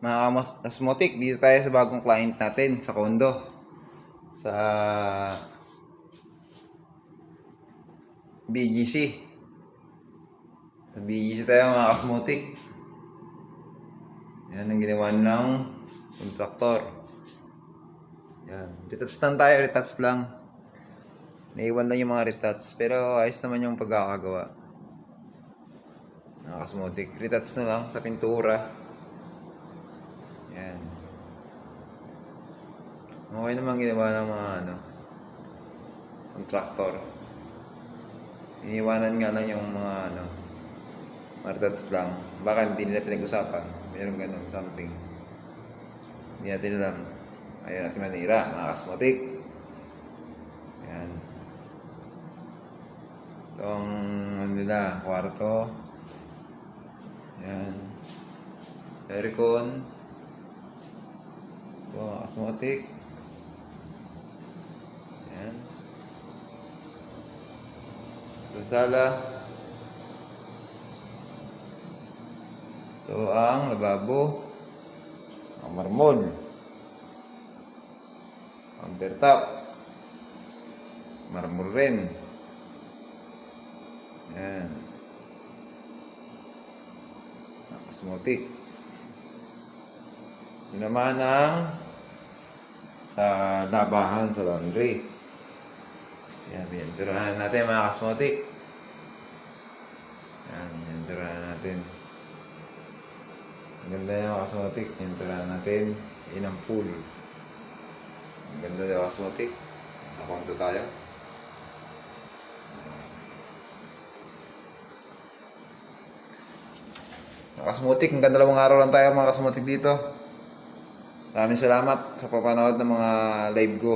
Mga Asmotic, dito tayo sa bagong client natin sa condo. Sa BGC. Sa BGC tayo mga Asmotic. Yan ang ginawa ng kontraktor. Yan. Retouch lang tayo, retouch lang. Naiwan lang yung mga retouch. Pero ayos naman yung pagkakagawa. Mga Asmotic. Retouch na lang sa pintura. Yan. Okay naman ginawa ng mga kontraktor. Iniwanan nga lang yung mga martats lang. Baka hindi nila pinag-usapan. Mayroong ganun, something. Hindi natin alam. Ayaw natin manira, mga Asmotic. Yan. Itong nila, kwarto. Yan. Aircon. Ito, mga Asmotic. Yan. Ito sala. Ito ang lababo. Ang marmol. Countertop. Marmol rin. Yan. Asmotic. Yun naman ang sa labahan sa laundry. Yan, bininturahan natin mga Asmotic. Yan, bininturahan natin. Ang ganda yung Asmotic. Bininturahan natin. Yun ang pool. Ang ganda yung Asmotic. Sa condo tayo. Mga Asmotic, hanggang 2 araw lang tayo mga Asmotic dito. Maraming salamat sa papanood ng mga live ko.